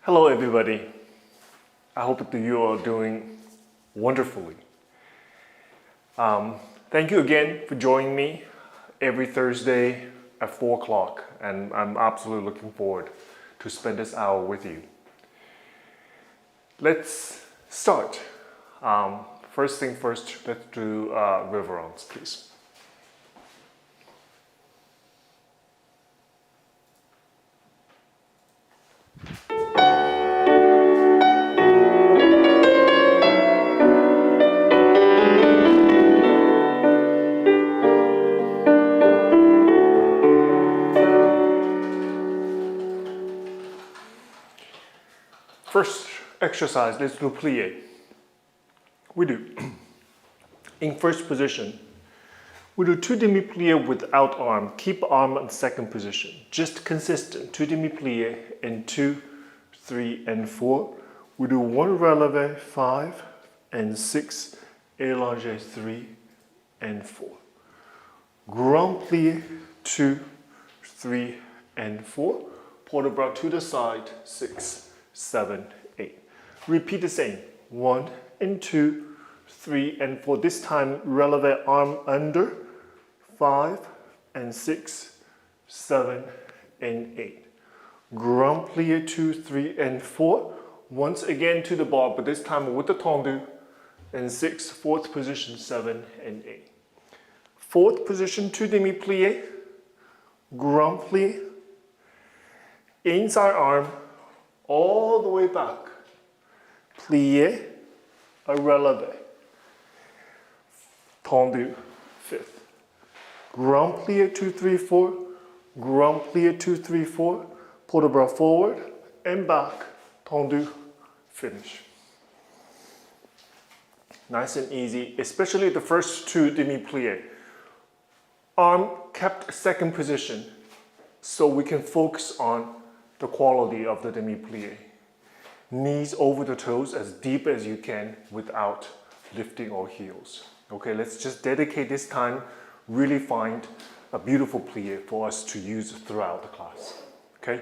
Hello everybody. I hope that you are doing wonderfully. Thank you again for joining me every Thursday at 4 o'clock, and I'm absolutely looking forward to spend this hour with you. Let's start. First thing first, let's do reverence, please. First exercise, let's do plié. We do, in first position, we do 2 demi-plié without arm. Keep arm in second position. Just consistent, 2 demi-plié in 2, 3, and 4. We do 1 relevé, 5, and 6, élongé, 3, and 4. Grand plié, 2, 3, and 4. Port de bras to the side, 6, 7, 8. Repeat the same, 1 and 2, 3 and 4. This time, relevé arm under, 5 and 6, 7 and 8. Grand plié 2, 3 and 4. Once again to the bar, but this time with the tendu. And 6, fourth position, 7 and 8. Fourth position, 2 demi-plié. Grand plié. Inside arm, all the way back. Plié, a relevé. Tendu, fifth. Grand plié 2, 3, 4. Grand plié 2, 3, 4. Pull the bras forward and back. Tendu, finish. Nice and easy, especially the first 2 demi-plié. Arm kept second position, so we can focus on the quality of the demi-plié. Knees over the toes as deep as you can without lifting our heels. Okay, let's just dedicate this time, really find a beautiful plié for us to use throughout the class. Okay?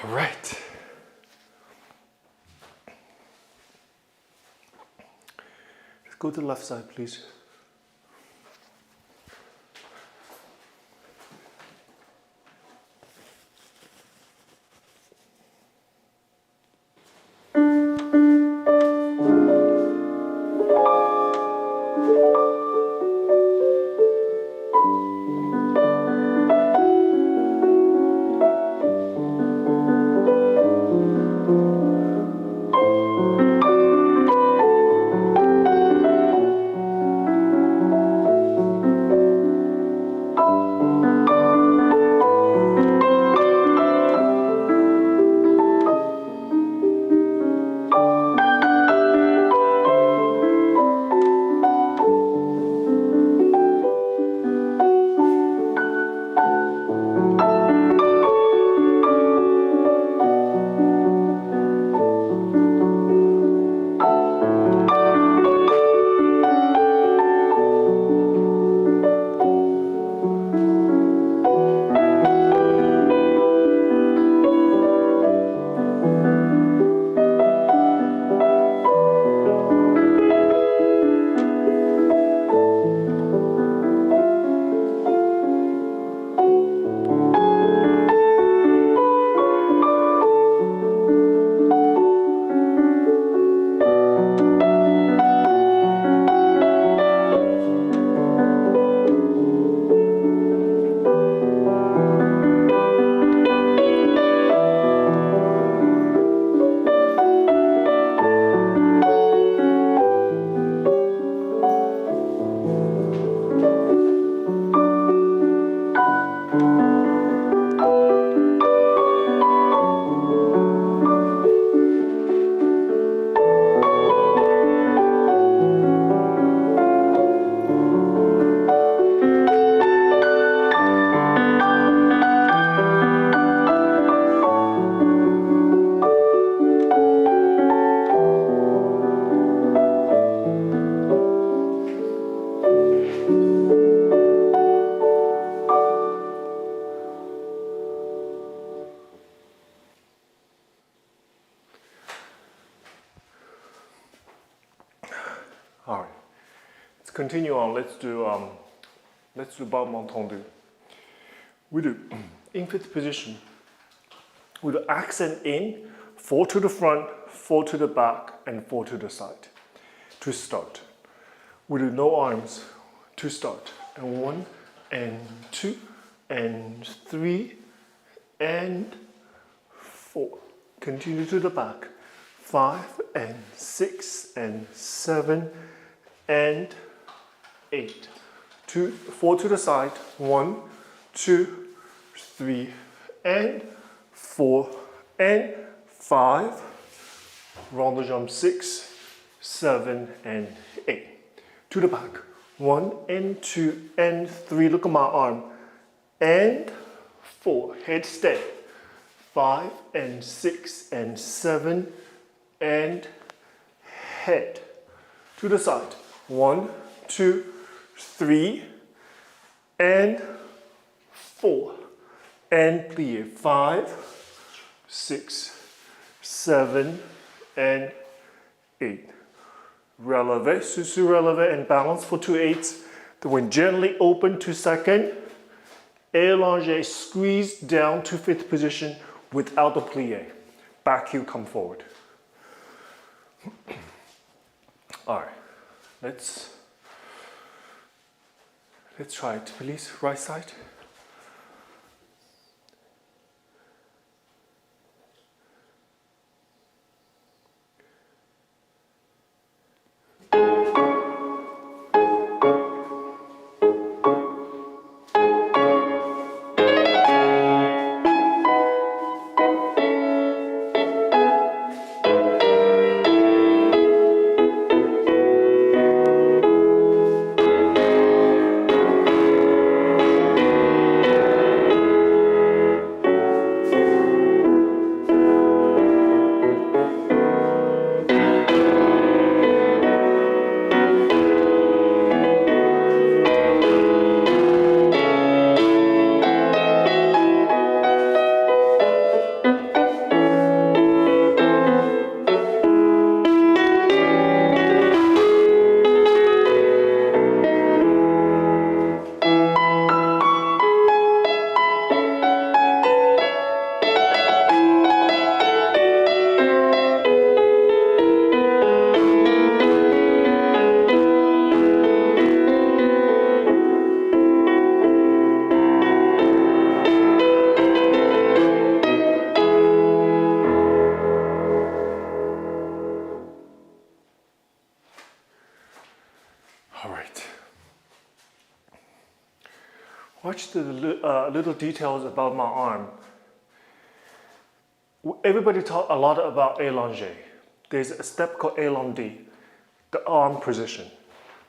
All right. Go to the left side, please. All right, let's continue on. Let's do Battement tendu. We do in fifth position. We do accent in, 4 to the front, 4 to the back, and 4 to the side. To start, we do no arms. To start, and 1 and 2 and 3 and 4. Continue to the back. 5 and 6 and 7 and 8. 4 to the side. 1, 2, 3 and 4 and 5. Round the jump 6, 7 and 8. To the back. 1 and 2 and 3. Look at my arm. And 4. Head steady. 5 and 6 and 7 and head. To the side. 1, 2, 3 and 4. And plié. 5, 6, 7 and 8. Releve, sous-releve and balance for 2/8. The wind gently open to second. Élanger, squeeze down to fifth position without the plié. Back heel, come forward. All right, let's try it, please. Right side. Watch the little details about my arm. Everybody talk a lot about allongé. There's a step called allongé, the arm position.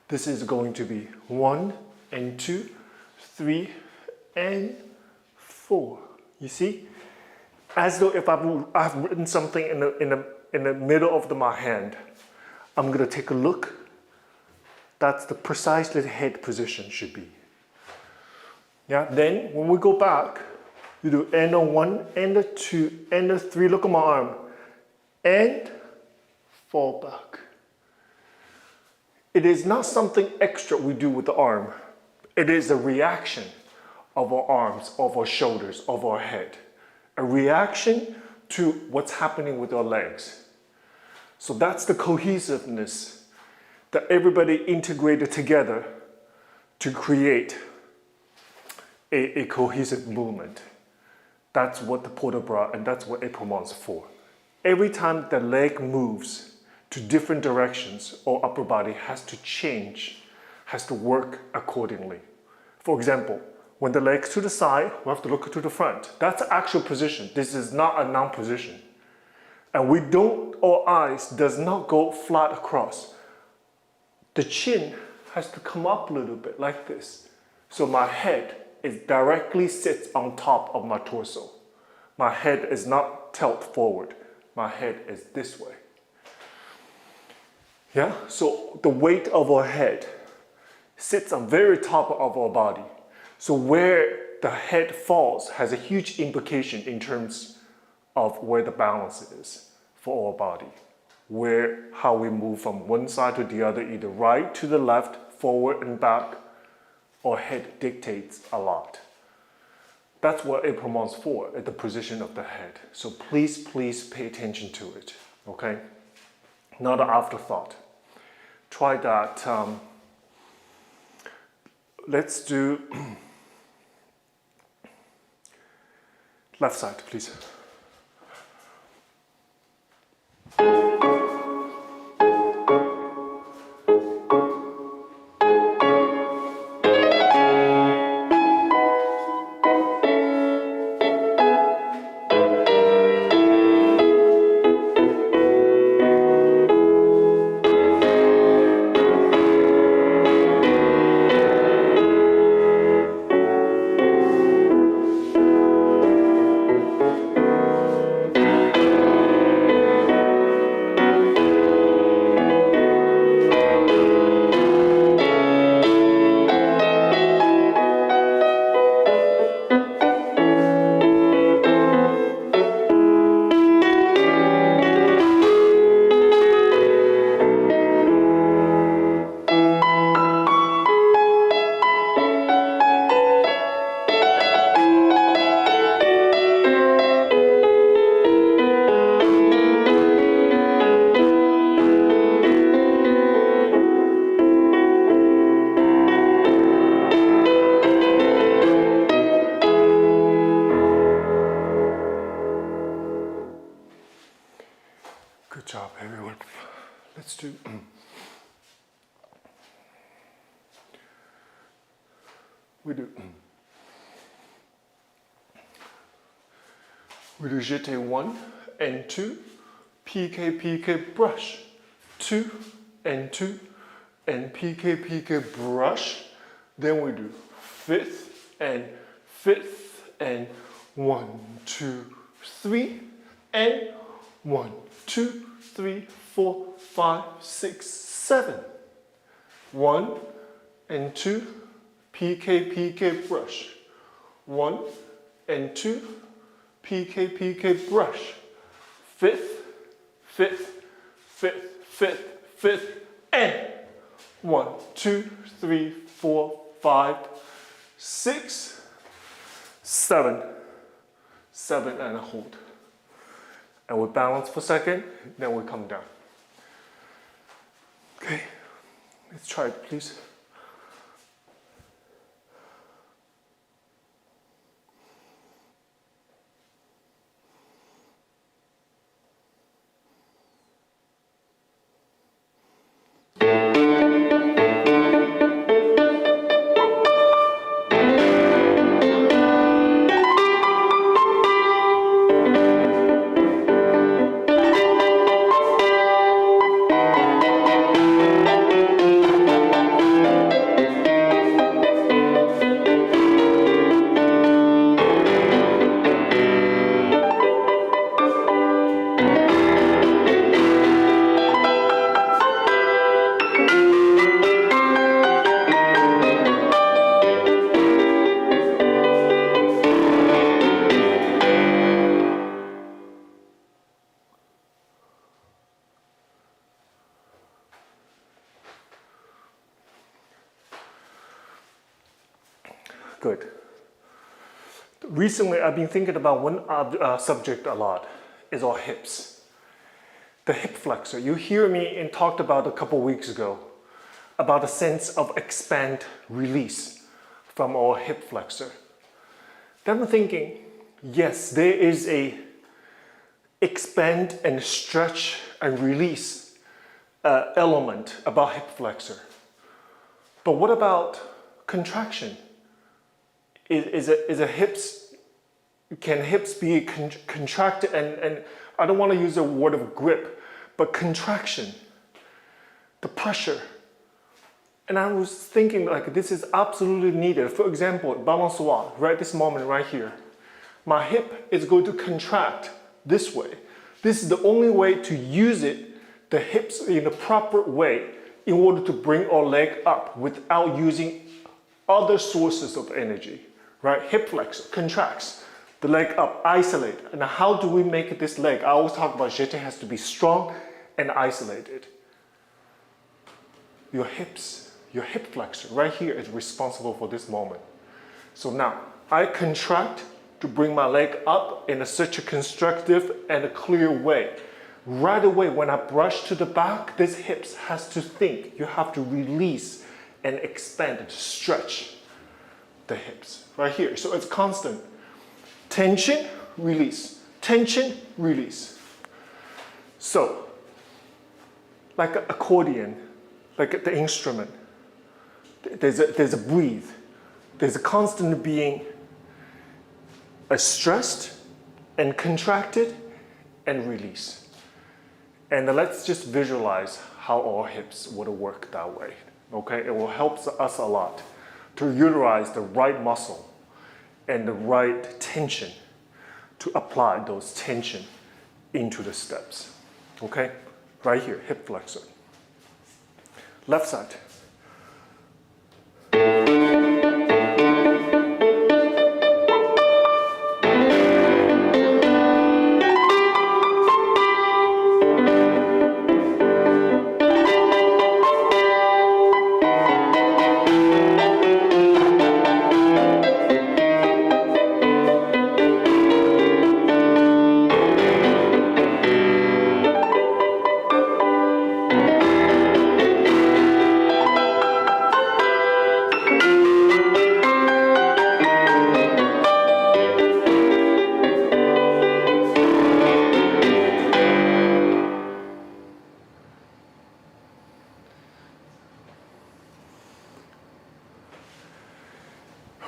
This is going to be 1 and 2, 3 and 4. You see? As though if I've written something in the middle of my hand, I'm going to take a look. That's the precisely the head position should be. Yeah. Then when we go back, you do end on 1, end on 2, end on 3. Look at my arm, and fall back. It is not something extra we do with the arm. It is a reaction of our arms, of our shoulders, of our head. A reaction to what's happening with our legs. So that's the cohesiveness that everybody integrated together to create a cohesive movement. That's what the port-de-bras and that's what épaulements for. Every time the leg moves to different directions, our upper body has to change, has to work accordingly. For example, when the leg's to the side, we have to look to the front. That's the actual position. This is not a noun position. And our eyes does not go flat across. The chin has to come up a little bit like this. So my head directly sits on top of my torso. My head is not tilted forward. My head is this way. Yeah, so the weight of our head sits on very top of our body. So where the head falls has a huge implication in terms of where the balance is for our body. How we move from one side to the other, either right to the left, forward and back, our head dictates a lot. That's what épaulements for, at the position of the head. So please pay attention to it, okay? Not an afterthought. Try that. Let's do left side, please. Good job, everyone. Let's do. We do jeté 1 and 2, PK brush, 2 and 2, and PK brush. Then we do fifth and 1, 2, 3, and 1, 2, 3, 4, 5, 6, 7. 1 and 2, PK brush. 1 and 2, PK brush. Fifth, and 1, 2, 3, 4, 5, 6, 7. 7 and hold. And we balance for a second, then we come down. Okay, let's try it, please. Good. Recently, I've been thinking about one subject a lot, is our hips. The hip flexor. You hear me and talked about a couple weeks ago about a sense of expand, release from our hip flexor. Then I'm thinking, yes, there is a expand and stretch and release element about hip flexor. But what about contraction? Can hips be contracted and I don't want to use the word of grip, but contraction, the pressure. And I was thinking like this is absolutely needed. For example, balançoire, right this moment right here. My hip is going to contract this way. This is the only way to use it, the hips in the proper way in order to bring our leg up without using other sources of energy, right? Hip flexor contracts, the leg up, isolate. And how do we make this leg? I always talk about jeté has to be strong and isolated. Your hips, your hip flexor right here is responsible for this moment. So now I contract to bring my leg up in such a constructive and a clear way. Right away when I brush to the back, this hips has to think. You have to release and expand and stretch the hips right here. So it's constant. Tension, release. Tension, release. So, like an accordion, like the instrument, there's a breathe. There's a constant being stressed and contracted and release. And let's just visualize how our hips would work that way. Okay, it will help us a lot to utilize the right muscle and the right tension to apply those tension into the steps. Okay, right here, hip flexor. Left side.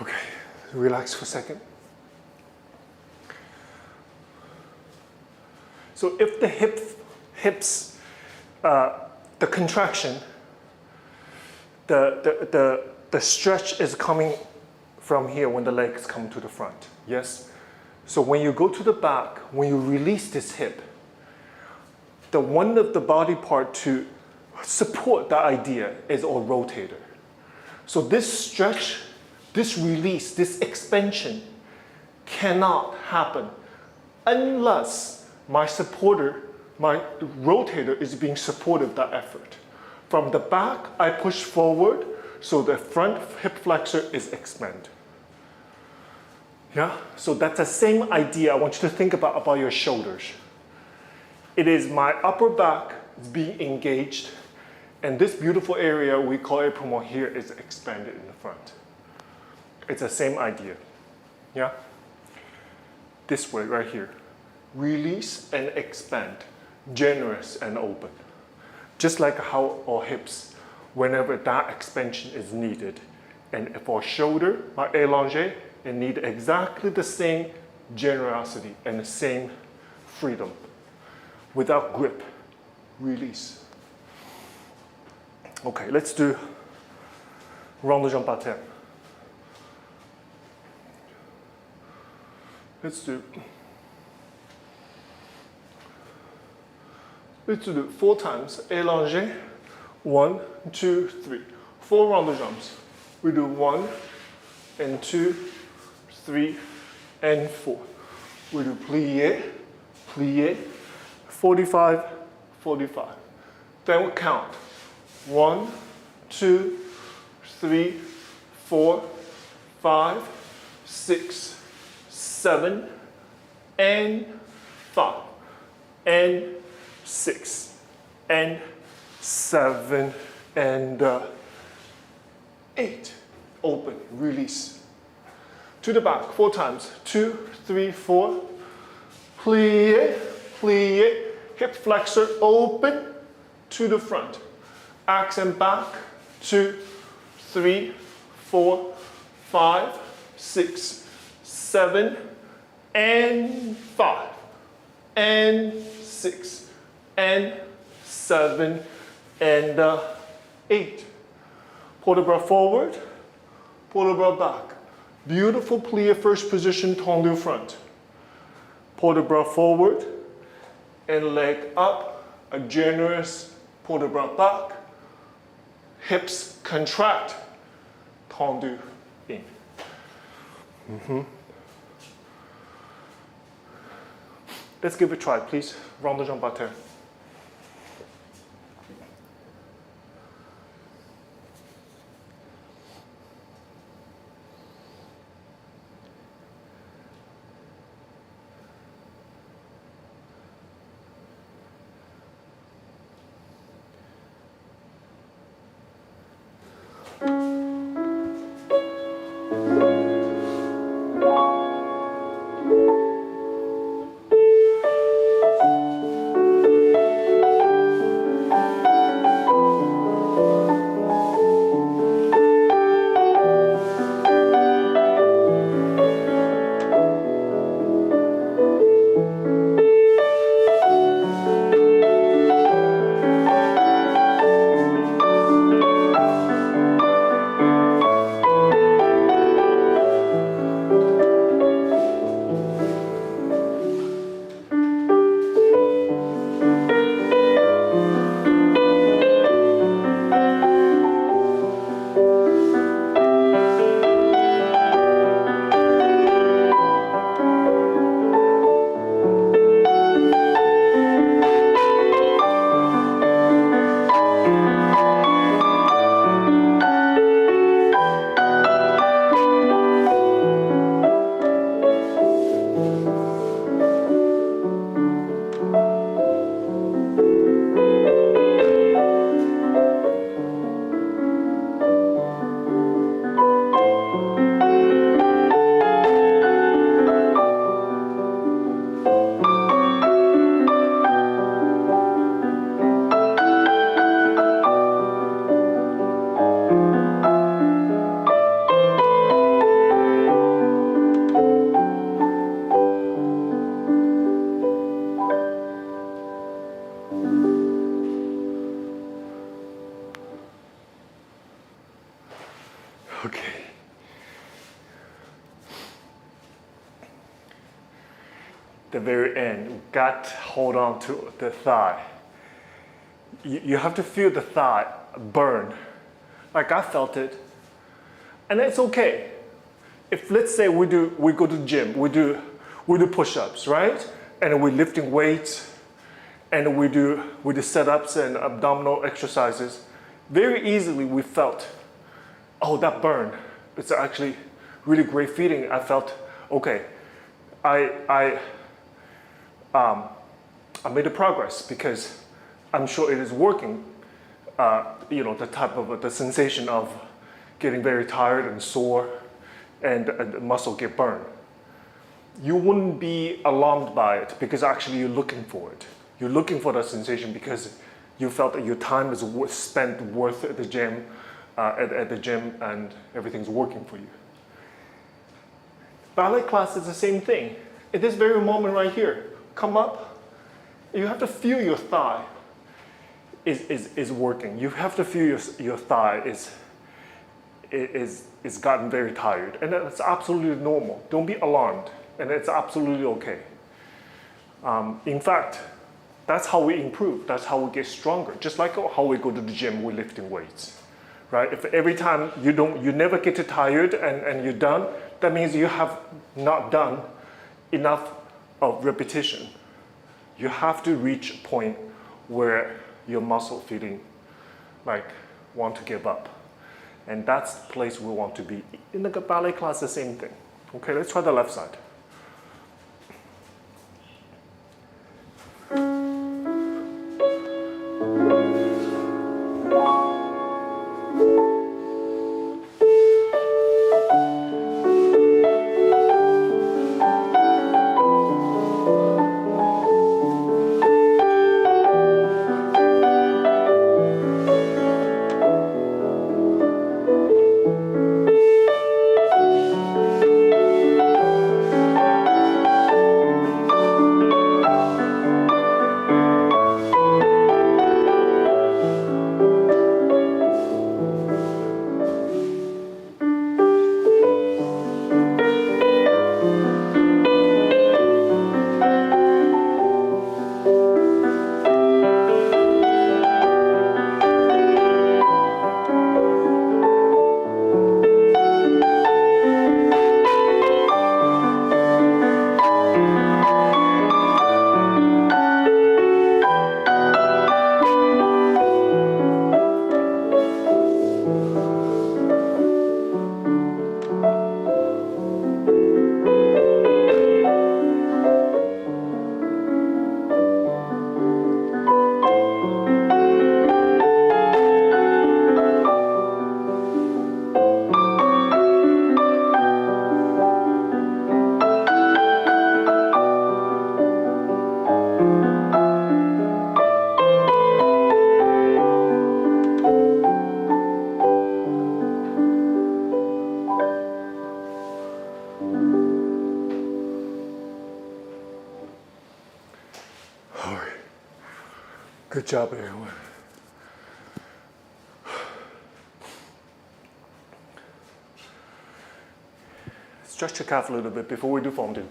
Okay, relax for a second. So if the hips, the contraction, the stretch is coming from here when the legs come to the front, yes? So when you go to the back, when you release this hip, the one of the body part to support that idea is our rotator. So this stretch, this release, this expansion cannot happen unless my supporter, my rotator is being supportive of that effort. From the back, I push forward so the front hip flexor is expanded. Yeah, so that's the same idea I want you to think about your shoulders. It is my upper back being engaged, and this beautiful area we call épaule here is expanded in the front. It's the same idea, yeah? This way, right here. Release and expand, generous and open. Just like how our hips, whenever that expansion is needed. And for shoulder, my élongé, it needs exactly the same generosity and the same freedom. Without grip, release. Okay, let's do rond de jambe par terre. Let's do it 4 times. Élongé. 1, 2, 3. 4 round de jambes. We do 1 and 2, 3 and 4. We do plié, plié. 45, 45. Then we count. 1, 2, 3, 4, 5, 6, 7, and 5, and 6, and 7, and 8. Open, release. To the back, 4 times. 2, 3, 4. Plie, plie. Hip flexor, open to the front. Accent back. 2, 3, 4, 5, 6, 7, and 5, and 6, and 7, and 8. Pull the bra forward, pull the bra back. Beautiful plie first position, tendu front. Pull the bra forward, and leg up, a generous pull the bra back. Hips contract, tendu in. Let's give it a try, please. Round the jambe par terre. Okay. The very end, got to hold on to the thigh. You have to feel the thigh burn. Like I felt it. And it's okay. If let's say we go to the gym, we do push-ups, right? And we're lifting weights, and we do set-ups and abdominal exercises. Very easily we felt, oh, that burn. It's actually really great feeling. I felt, okay, I made a progress because I'm sure it is working. The type of the sensation of getting very tired and sore and the muscle get burned. You wouldn't be alarmed by it because actually you're looking for it. You're looking for that sensation because you felt that your time is spent worth at the gym, and everything's working for you. Ballet class is the same thing. At this very moment right here, come up, you have to feel your thigh is working. You have to feel your thigh is gotten very tired, and that's absolutely normal. Don't be alarmed, and it's absolutely okay. In fact, that's how we improve. That's how we get stronger. Just like how we go to the gym, we're lifting weights, right? If every time you never get too tired and you're done, that means you have not done enough of repetition. You have to reach a point where your muscle feeling like want to give up. And that's the place we want to be. In the ballet class, the same thing. Okay, let's try the left side. Good job, everyone. Stretch your calf a little bit before we do fondue.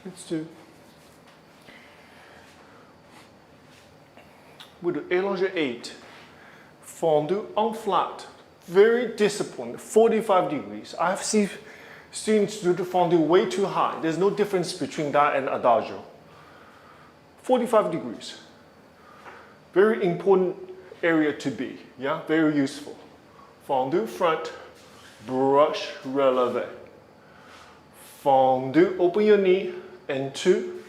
Let's do. We'll do allongé 8. Fondue on flat, very disciplined, 45 degrees. I have seen students do the fondue way too high. There's no difference between that and Adagio. 45 degrees. Very important area to be, yeah, very useful. Fondue front, brush, releve. Fondue, open your knee, and 2,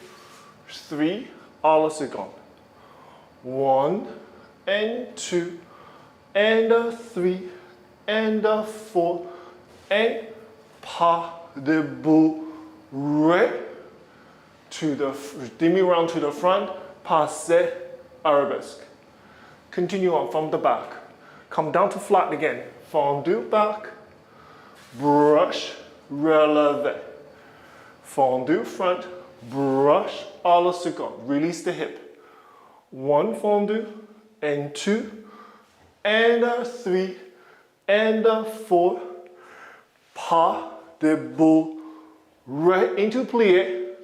3, à la seconde. 1 and 2, and 3, and 4, and pas de bourrée to the demi round to the front, passe arabesque. Continue on from the back. Come down to flat again. Fondue back, brush, releve. Fondue front, brush, à la seconde. Release the hip. 1 fondue, and 2, and 3, and 4, pas de bourrée into plié,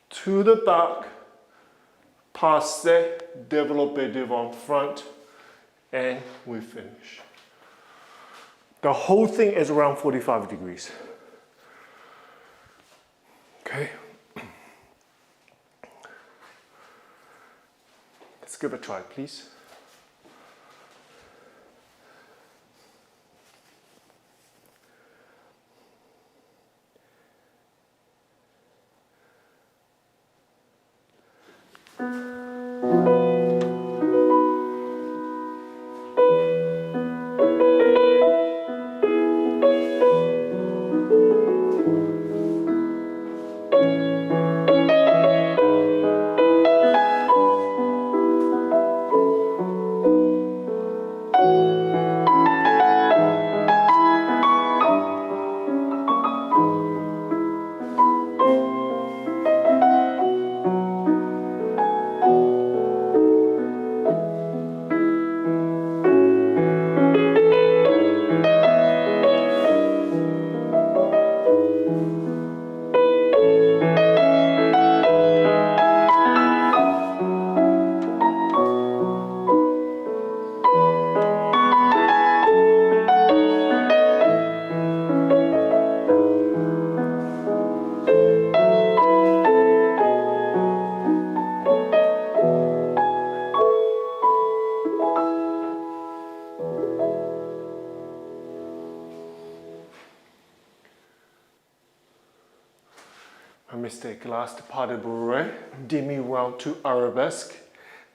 to the back, passe, développé devant front, and we finish. The whole thing is around 45 degrees. Okay? Let's give it a try, please. My mistake, last pas de bourrée, demi round to arabesque,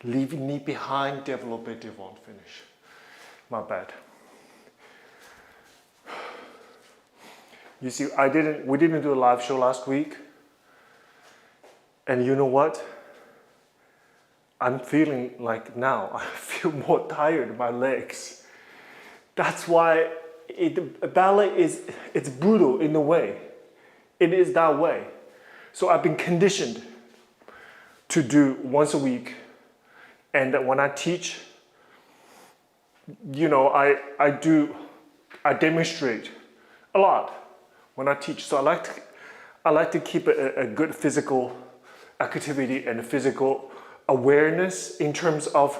leave knee behind, développé devant, finish. My bad. You see, we didn't do a live show last week. And you know what? I'm feeling like now, I feel more tired in my legs. That's why ballet it's brutal in a way. It is that way. So I've been conditioned to do once a week. And when I teach, you know, I demonstrate a lot when I teach. So I like to keep a good physical activity and physical awareness in terms of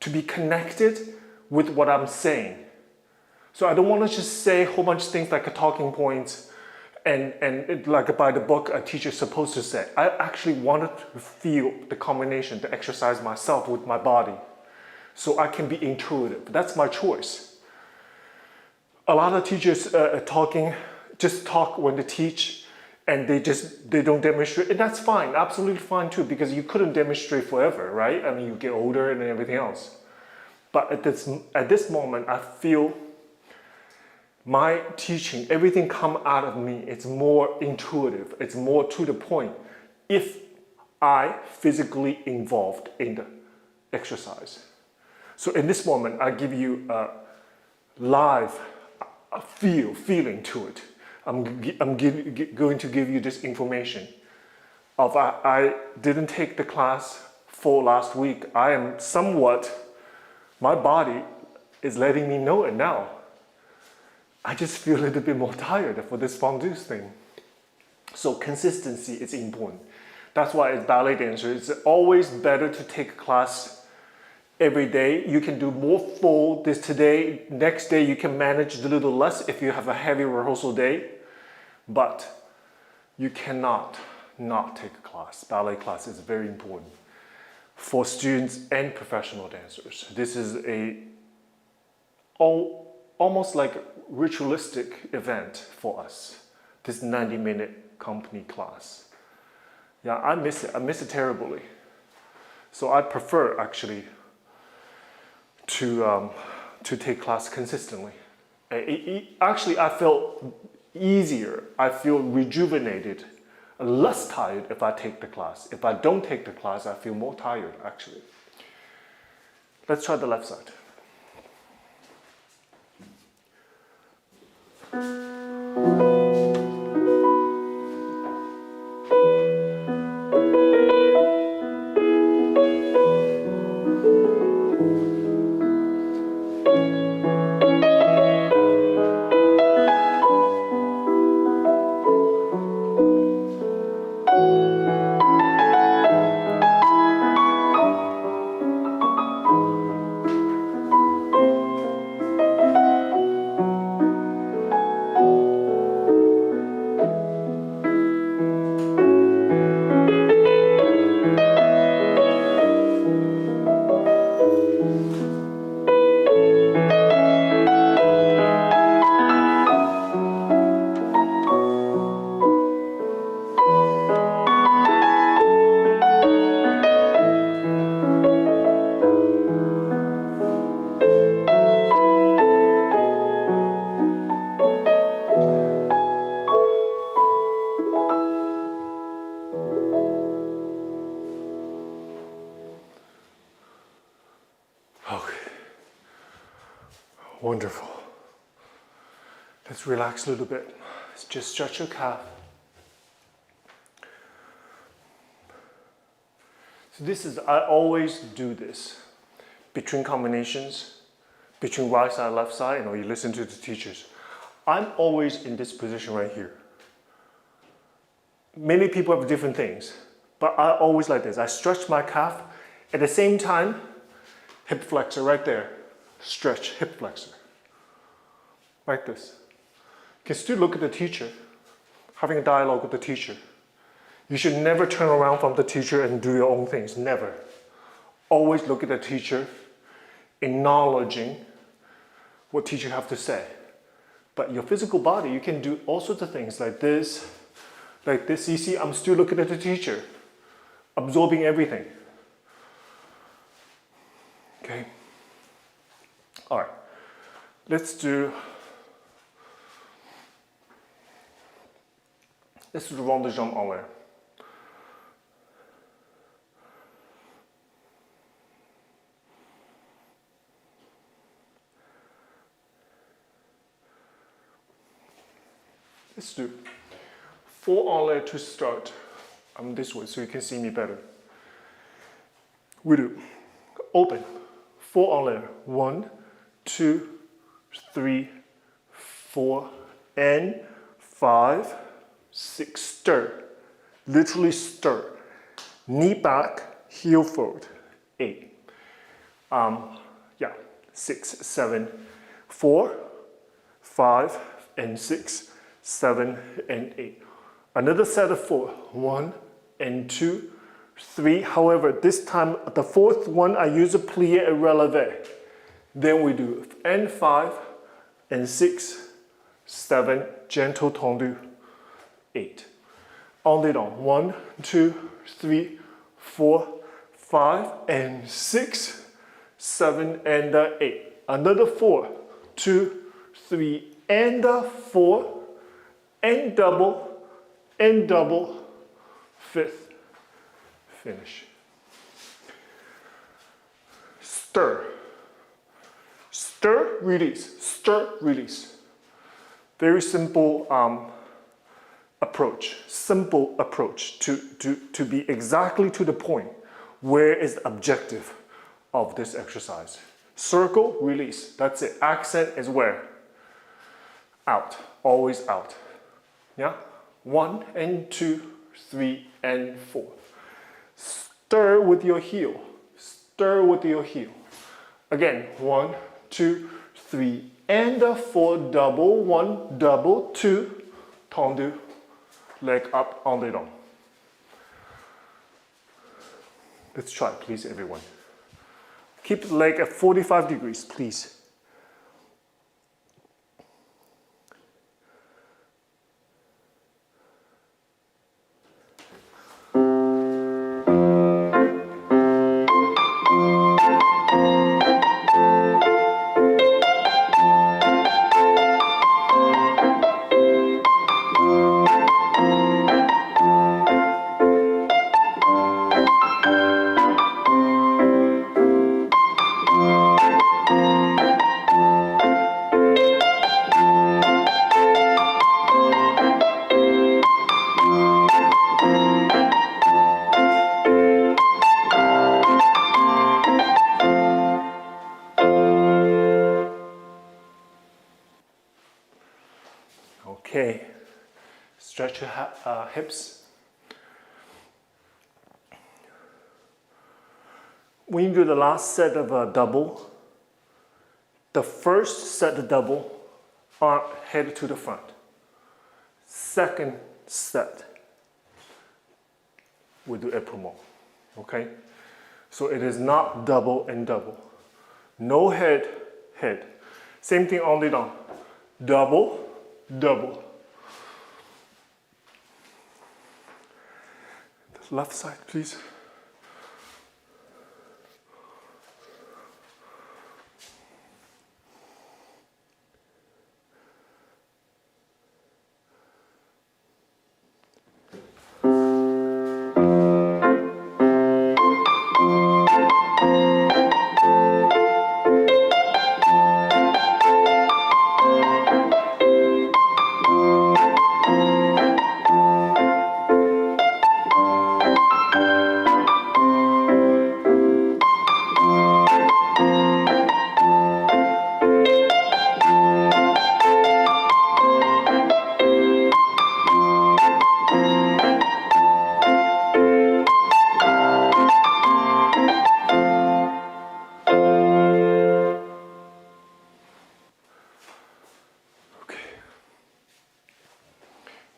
to be connected with what I'm saying. So I don't want to just say a whole bunch of things like a talking points and like by the book a teacher's supposed to say. I actually wanted to feel the combination, to exercise myself with my body so I can be intuitive. That's my choice. A lot of teachers just talk when they teach and they don't demonstrate, and that's fine, absolutely fine too, because you couldn't demonstrate forever, right? I mean, you get older and everything else. But at this moment, I feel my teaching, everything come out of me, it's more intuitive, it's more to the point if I physically involved in the exercise. So in this moment, I give you a live feeling to it. I'm going to give you this information. I didn't take the class for last week. I am somewhat, my body is letting me know it now. I just feel a little bit more tired for this fondue thing. So consistency is important. That's why as ballet dancer, it's always better to take a class every day. You can do more full this today. Next day you can manage a little less if you have a heavy rehearsal day. But you cannot not take a class. Ballet class is very important for students and professional dancers. This is almost like a ritualistic event for us, this 90-minute company class. Yeah, I miss it. I miss it terribly. So I prefer actually to take class consistently. Actually, I feel easier. I feel rejuvenated, less tired if I take the class. If I don't take the class, I feel more tired actually. Let's try the left side. Wonderful. Let's relax a little bit. Just stretch your calf. So I always do this between combinations, between right side, left side, you listen to the teachers. I'm always in this position right here. Many people have different things, but I always like this. I stretch my calf. At the same time, hip flexor right there. Stretch, hip flexor. Like this. You can still look at the teacher, having a dialogue with the teacher. You should never turn around from the teacher and do your own things, never. Always look at the teacher, acknowledging what teacher have to say. But your physical body, you can do all sorts of things like this, Like this, you see, I'm still looking at the teacher, absorbing everything. Okay. All right. Let's do the rond de jambe en l'air. Let's do 4 en l'air to start. I'm this way so you can see me better. We do open, 4 en l'air. 1, 2, 3, 4, and 5, 6. Stir. Literally stir. Knee back, heel forward. 8. 6, 7, 4, 5, and 6, 7, and 8. Another set of 4. 1 and 2, 3. However, this time the fourth one I use a plié and relevé. Then we do and 5 and 6, 7, gentle tendu, 8. On the down. 1, 2, 3, 4, 5, and 6, 7, and 8. Another 4, 2, 3, and 4, and double, 5th. Finish. Stir. Stir, release. Stir, release. Very simple approach. Simple approach to be exactly to the point. Where is the objective of this exercise? Circle, release. That's it. Accent is where? Out. Always out. Yeah? 1 and 2, 3 and 4. Stir with your heel. Stir with your heel. Again, 1, 2, 3, and 4. Double, 1, double, 2. Tendu. Leg up on the down. Let's try, please, everyone. Keep the leg at 45 degrees, please. Okay, stretch your hips. When you do the last set of a double, the first set of double, arm head to the front. Second set, we do éproulement, okay? So it is not double and double. No head, head. Same thing on the down. Double, double. The left side, please.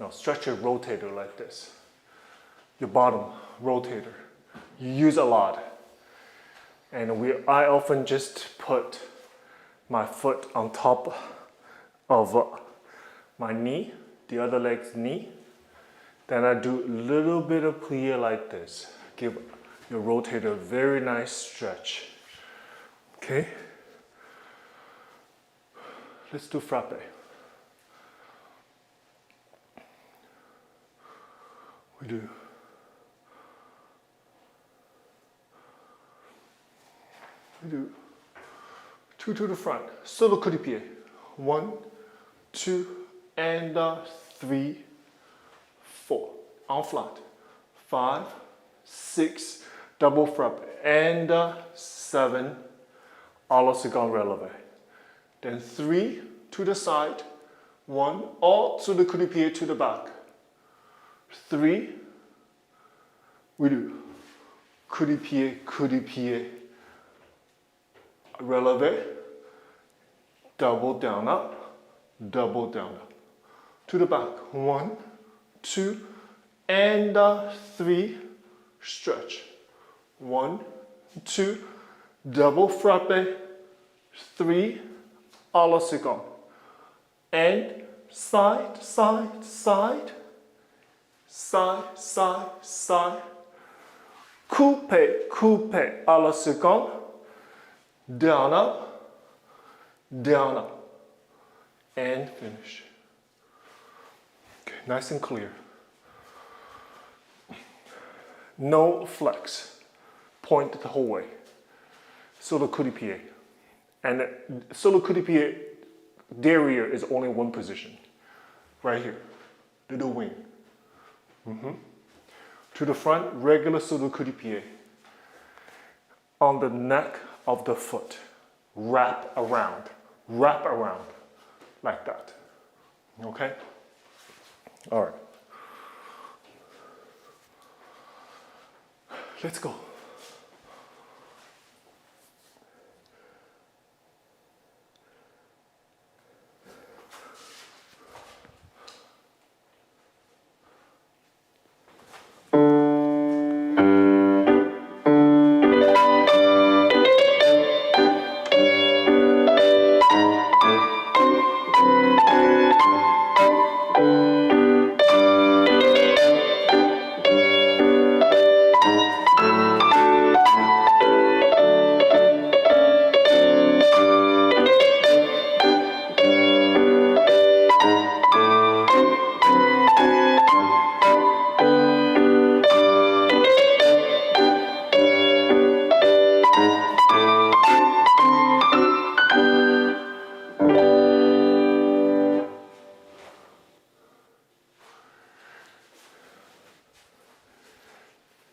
Now stretch your rotator like this. Your bottom rotator. You use a lot. And I often just put my foot on top of my knee, the other leg's knee, Then I do a little bit of plie like this. Give your rotator a very nice stretch. Okay? Let's do frappe. We do. We do. 2 to the front. Solo coup de pied. 1, 2, and 3, 4. En flat. 5, 6, double frappe. And 7, à la seconde releve. Then 3 to the side. 1, all to the coup de pied to the back. 3, we do. Coup de pied. Releve, double down up, double down up. To the back, 1, 2, and 3, stretch. 1, 2, double frappe, 3, à la seconde. And side, side, side, side, side, side. Coupe, coupe, à la seconde. Down up, and finish. Okay, nice and clear. No flex, point the whole way. Solo coup de pied. And solo coup de pied derrière is only one position. Right here, little wing. To the front, regular solo coup de pied. On the neck of the foot, wrap around, like that. Okay? All right. Let's go.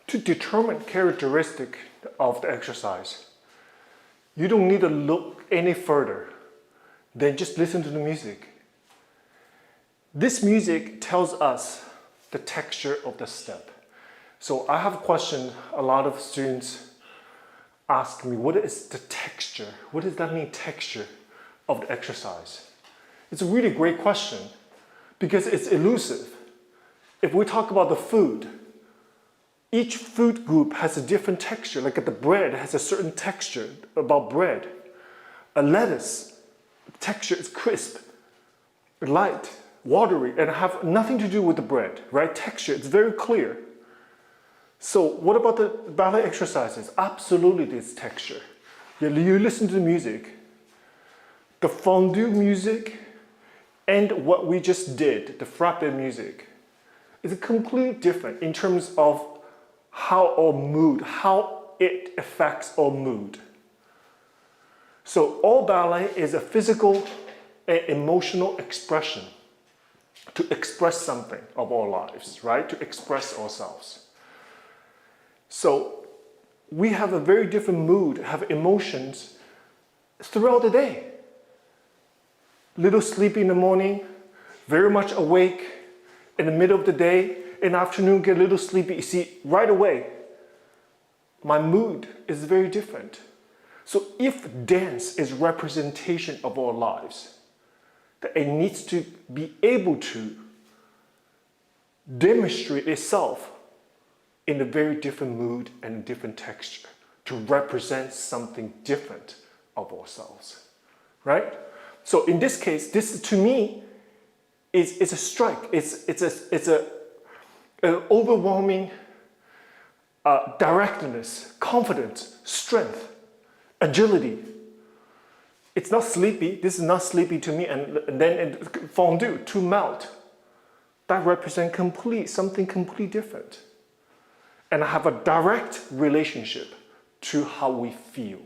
To determine characteristic of the exercise, you don't need to look any further than just listen to the music. This music tells us the texture of the step. So I have a question, a lot of students ask me, what is the texture? What does that mean, texture of the exercise? It's a really great question because it's elusive. If we talk about the food, each food group has a different texture, like the bread has a certain texture about bread. A lettuce, texture is crisp, light, watery, and have nothing to do with the bread, right? Texture, it's very clear. So what about the ballet exercises? Absolutely there's texture. You listen to the music, the fondue music, and what we just did, the frappe music, is completely different in terms of how our mood, how it affects our mood. So all ballet is a physical and emotional expression to express something of our lives, right? To express ourselves. So we have a very different mood, have emotions throughout the day. Little sleepy in the morning, very much awake in the middle of the day, in the afternoon get a little sleepy. You see, right away, my mood is very different. So if dance is representation of our lives, that it needs to be able to demonstrate itself in a very different mood and different texture to represent something different of ourselves, right? So in this case, this to me is a strike. It's an overwhelming directness, confidence, strength, agility. It's not sleepy. This is not sleepy to me. And then fondue, to melt. That represents something completely different. And I have a direct relationship to how we feel.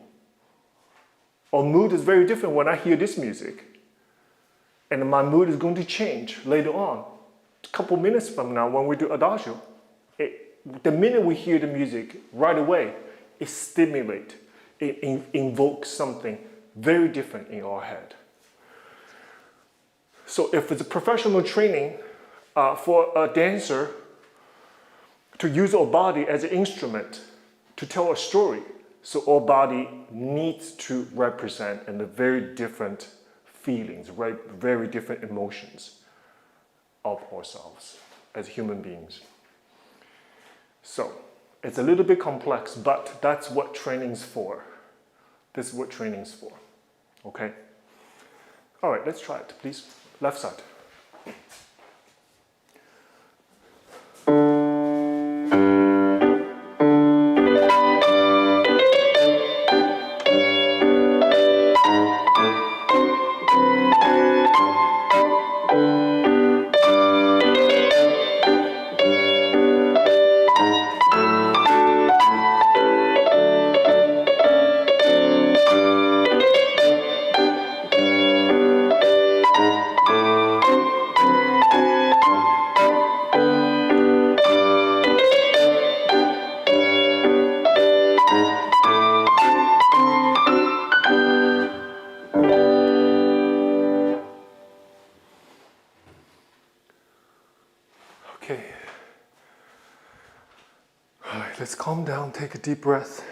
Our mood is very different when I hear this music. And my mood is going to change later on. A couple minutes from now when we do Adagio, the minute we hear the music, right away, it stimulates, it invokes something very different in our head. So if it's a professional training for a dancer to use our body as an instrument to tell a story, so our body needs to represent in a very different feelings, right? Very different emotions of ourselves as human beings. So it's a little bit complex, but that's what training's for. This is what training's for. Okay? All right, let's try it, please. Left side. Okay. All right, let's calm down, take a deep breath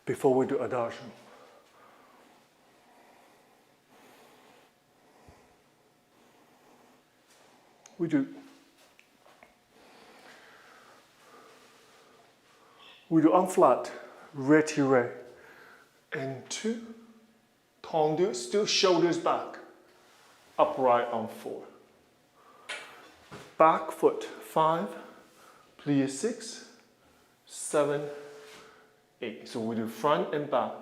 before we do Adagio. We do en flat, retiré, and 2, tendu, still shoulders back, upright on 4. Back foot, 5, pliés 6, 7, 8. So we do front and back.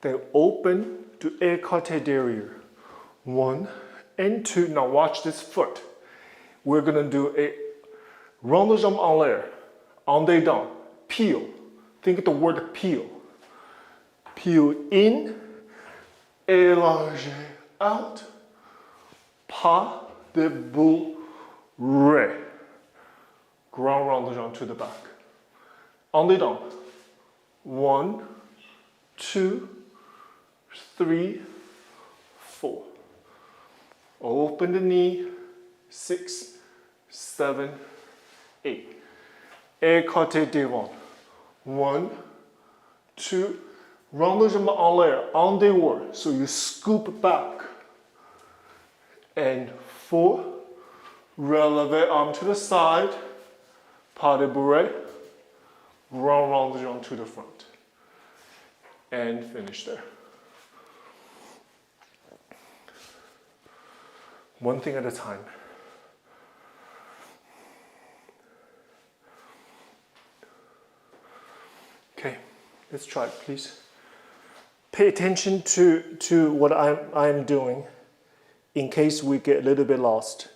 Then open to écarté derrière. 1 and 2. Now watch this foot. We're gonna do a rond de jambe en l'air, en dedans, peel. Think of the word peel. Peel in, élargir out, pas de boule. Ré. Grand rond de jambe to the back. En dedans. 1, 2, 3, 4. Open the knee. 6, 7, 8. Écarté devant. 1, 2. Rond de jambe en l'air, en dehors. So you scoop back. And 4. Releve arm to the side, pas de bourrée, grand rond de jambe to the front, and finish there. One thing at a time. Okay, let's try it, please. Pay attention to what I'm doing in case we get a little bit lost.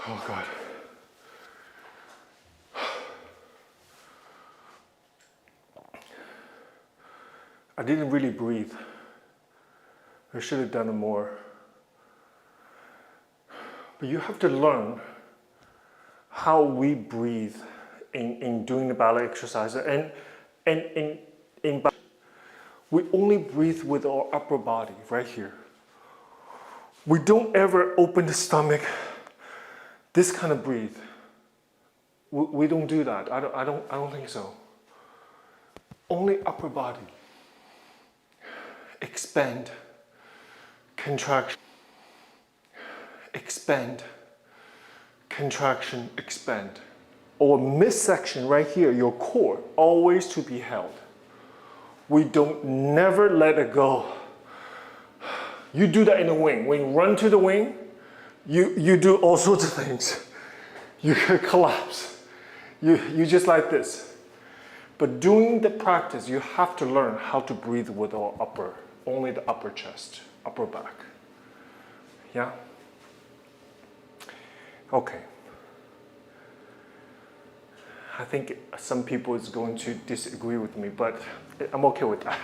Oh God. I didn't really breathe. I should have done it more. But you have to learn how we breathe in doing the ballet exercise. And in we only breathe with our upper body right here. We don't ever open the stomach, this kind of breathe. We don't do that. I don't think so. Only upper body. Expand, contraction, expand, contraction, expand. Or midsection right here, your core, always to be held. We don't never let it go. You do that in the wing. When you run to the wing, you do all sorts of things. You collapse. You just like this. But doing the practice, you have to learn how to breathe with our only the upper chest, upper back. Yeah? Okay. I think some people is going to disagree with me, but I'm okay with that.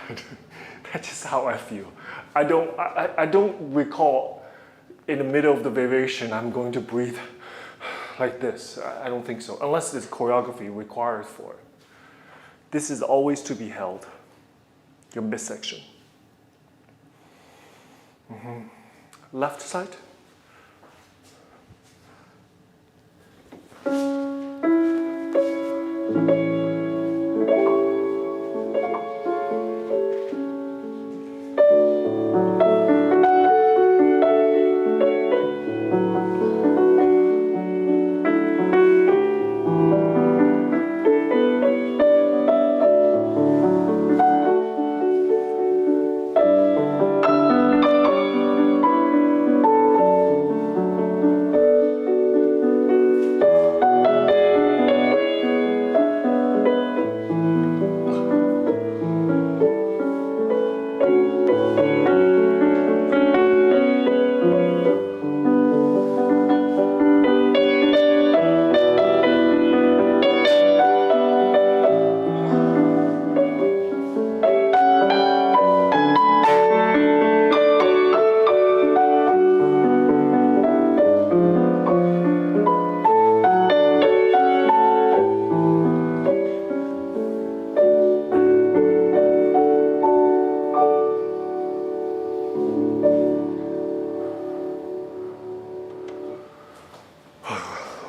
That's just how I feel. I don't recall in the middle of the variation I'm going to breathe like this. I don't think so, unless this choreography requires for it. This is always to be held, your midsection. Left side.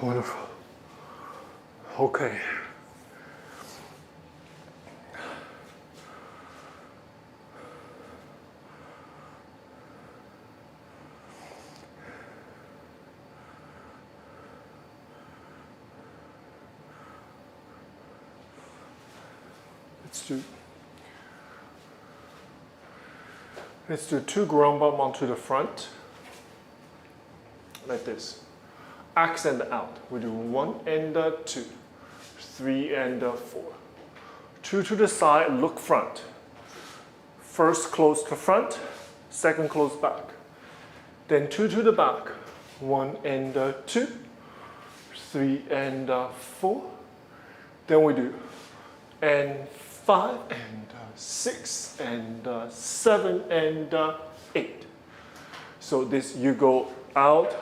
Wonderful. Okay. Let's do 2 ground bump onto the front, like this. Accent out. We do 1 and 2, 3 and 4. 2 to the side, look front. First close to front, second close back. Then 2 to the back, 1 and 2, 3 and 4. Then we do and 5 and 6 and 7 and 8. So this, you go out,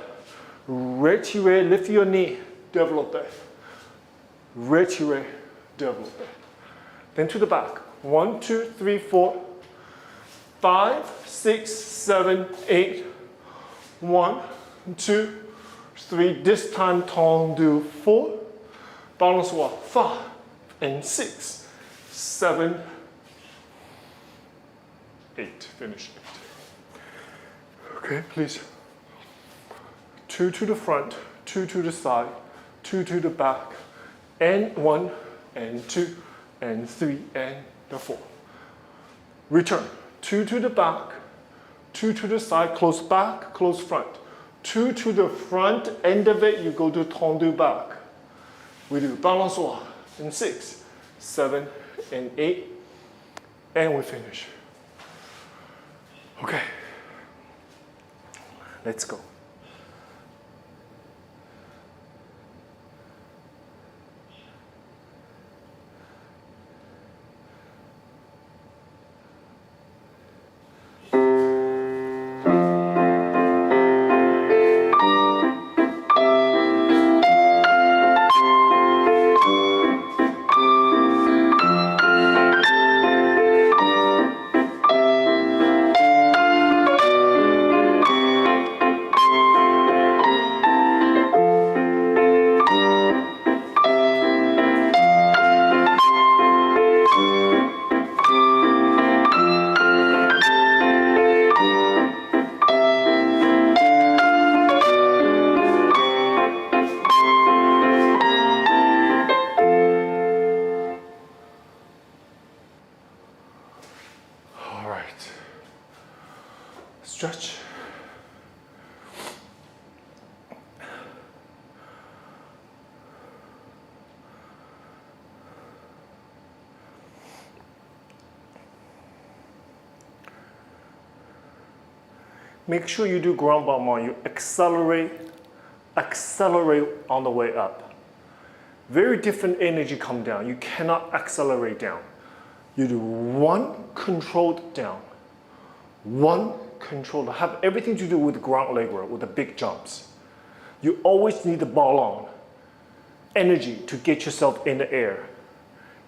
retiré, lift your knee, développé. Retiré, développé. Then to the back. 1, 2, 3, 4, 5, 6, 7, 8. 1, 2, 3. This time tendu 4. Balance walk 5 and 6, 7, 8. Finish 8. Okay, please. 2 to the front, 2 to the side, 2 to the back, and 1 and 2 and 3 and 4. Return. 2 to the back, 2 to the side, close back, close front. 2 to the front end of it, you go to tendu back. We do balançoire in 6, 7, and 8, and we finish. Okay, let's go. make sure you do grand battement. You accelerate on the way up. Very different energy come down. You cannot accelerate down. You do one controlled down, one controlled. Have everything to do with ground leg roll, with the big jumps. You always need the ball on energy to get yourself in the air.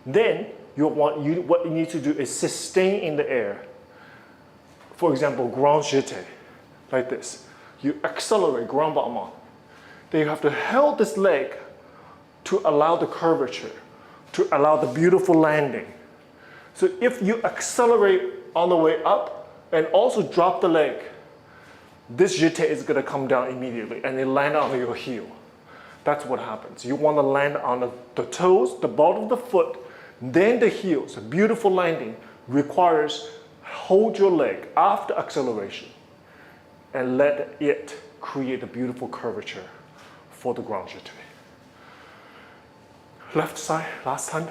Then what you need to do is sustain in the air. For example, grand jeté, like this. You accelerate grand battement. Then you have to hold this leg to allow the curvature, to allow the beautiful landing. So if you accelerate on the way up and also drop the leg, this jeté is going to come down immediately and it land on your heel. That's what happens. You want to land on the toes, the ball of the foot, then the heels. A beautiful landing requires hold your leg after acceleration and let it create a beautiful curvature for the grand jeté. Left side, last time.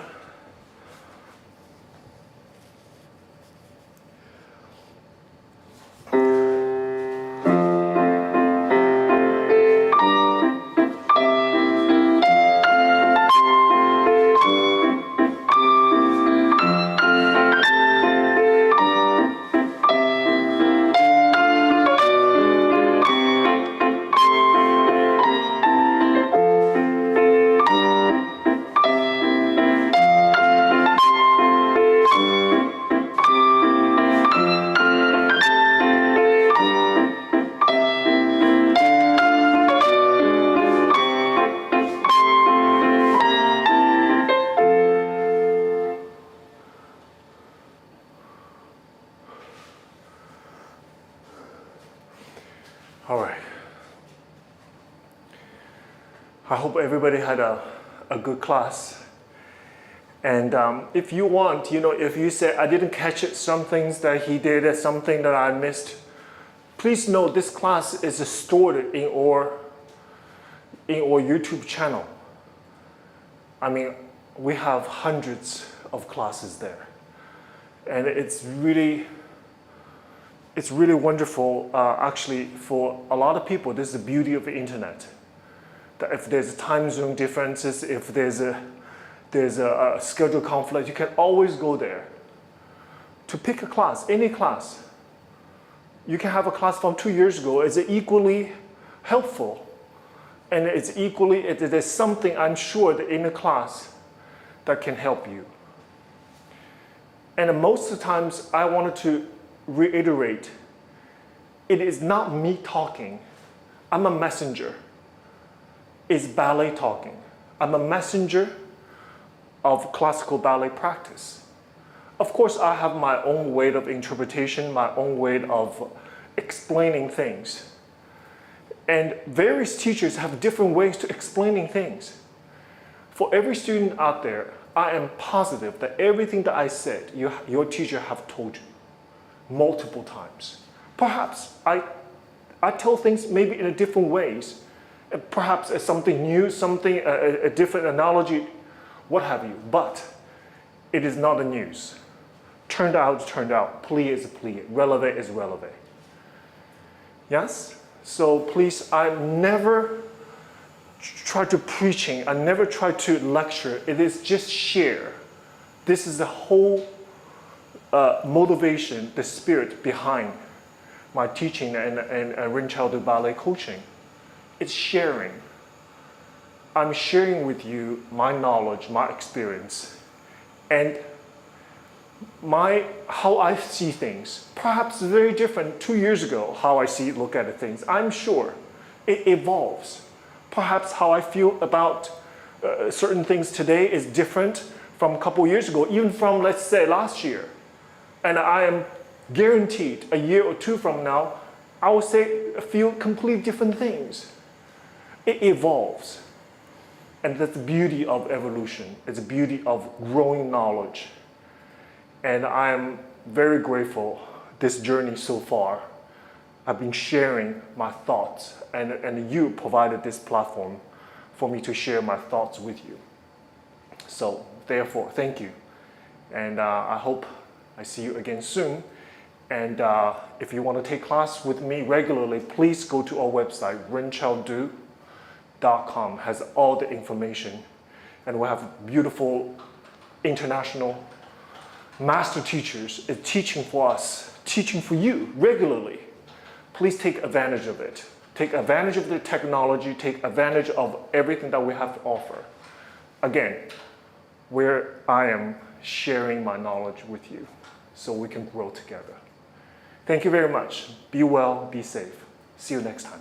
All right. I hope everybody had a good class. And if you want, if you say, I didn't catch it, some things that he did, something that I missed, please know this class is stored in our YouTube channel. I mean, we have hundreds of classes there. And it's really wonderful, actually, for a lot of people. This is the beauty of the internet. That if there's time zone differences, if there's a schedule conflict, you can always go there to pick a class, any class. You can have a class from 2 years ago. It's equally helpful. And there's something I'm sure that in the class that can help you. And most of the times I wanted to reiterate, it is not me talking. I'm a messenger. It's ballet talking. I'm a messenger of classical ballet practice. Of course, I have my own way of interpretation, my own way of explaining things. And various teachers have different ways to explaining things. For every student out there, I am positive that everything that I said, your teacher have told you multiple times. Perhaps I tell things maybe in a different ways. Perhaps as something new, a different analogy, what have you. But it is not the news. Turned out, plié is a plié, relevé is relevé. Yes? So please, I never try to preaching, I never try to lecture. It is just share. This is the whole motivation, the spirit behind my teaching and Runqiao Du Ballet coaching. It's sharing. I'm sharing with you my knowledge, my experience, and how I see things. Perhaps very different 2 years ago, how I look at things. I'm sure it evolves. Perhaps how I feel about certain things today is different from a couple years ago, even from, let's say, last year. And I am guaranteed a year or two from now, I will feel completely different things. It evolves. And that's the beauty of evolution. It's the beauty of growing knowledge. And I am very grateful this journey so far. I've been sharing my thoughts, and you provided this platform for me to share my thoughts with you. So therefore, thank you. And I hope I see you again soon. And if you want to take class with me regularly, please go to our website, runqiaodu.com. Has all the information. And we have beautiful international master teachers teaching for us, teaching for you regularly. Please take advantage of it. Take advantage of the technology, take advantage of everything that we have to offer. Again, where I am sharing my knowledge with you so we can grow together. Thank you very much. Be well, be safe. See you next time.